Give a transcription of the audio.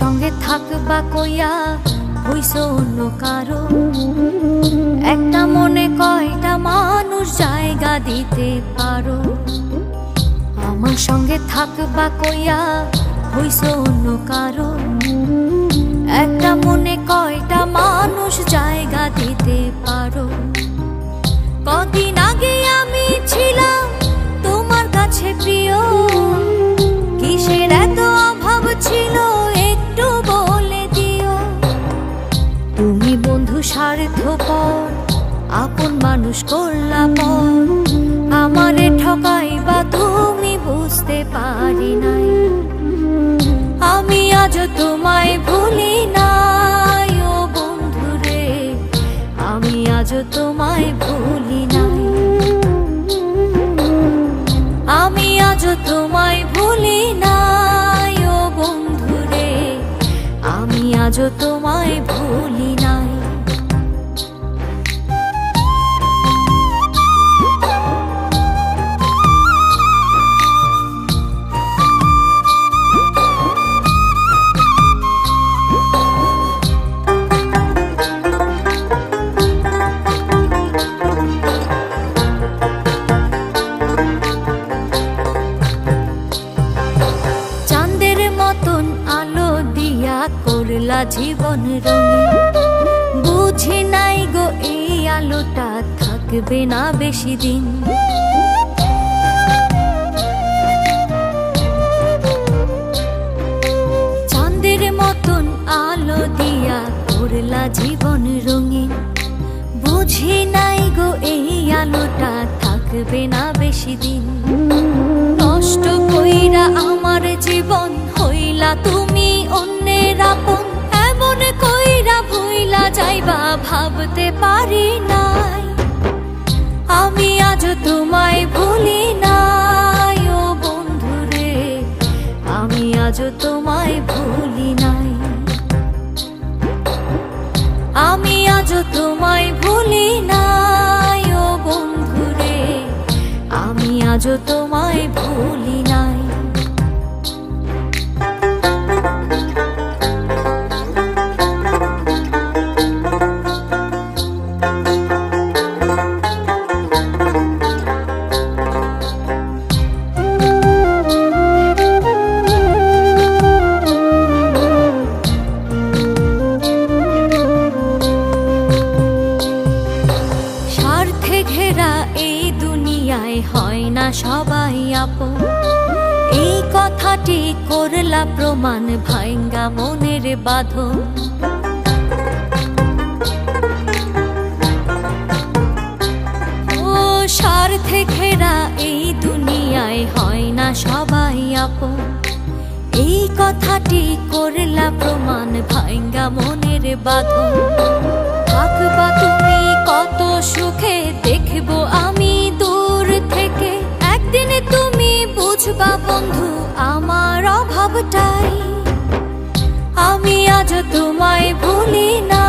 সঙ্গে থাকবা কইয়া হইছ অন্য কারো, একটা মনে কয়টা মানুষ জায়গা দিতে পারো। আমার সঙ্গে থাকবা কইয়া হইছ অন্য কারো, একটা মনে কয়টা মানুষ জায়গা দিতে পারো। কদিন আগে আমি ছিলাম তোমার কাছে প্রিয়, কিসের এত অভাব ছিল একটু বলে দিও। তুমি বন্ধু স্বার্থপর, আপন মানুষ করলা পর, আমারে ঠকাইবা তুমি বুঝতে পারি নাই। আমি আজও তোমায় ভুলি নাই ও বন্ধুরে, আমি আজও তোমায় ভুলি নাই। আমি আজও তোমায় ভুলি নাই ও বন্ধুরে, আমি আজও তোমায় ভুলি নাই। করলা জীবন রঙিন, বুঝি নাই গো এই আলোটা থাকবে না বেশি দিন। চাঁদের মতন আলো দিয়া করলা জীবন রঙিন, বুঝি নাই গো এই আলোটা থাকবে না বেশি দিন। নষ্ট কইরা আমার জীবন হইলা তুমি অন্যের আপন, এমন কইরা ভুইলা যাইবা ভাবতে পারি নাই। আমি আজও তোমায় ভুলি নাই ও বন্ধুরে, আমি আজও তোমায় ভুলি নাই। আমি আজও তোমায় ভুলি নাই ও বন্ধুরে, আমি আজও তোমায় ভুলি নাই। ঘেরা এই দুনিয়ায় হয় না সবাই আপন, এই কথাটি করলা প্রমাণ ভাঙ্গা মনের বাঁধন। ও স্বার্থে ঘেরা এই দুনিয়ায় হয় না সবাই আপন, এই কথাটি করলা প্রমাণ ভাঙ্গা মনের বাঁধন। থাকবা তুমি কত সুখে দেখবো আমি দূর থেকে, একদিন তুমি বুঝবা বন্ধু আমার অভাবটাই। আমি আজ তোমায় ভুলি না।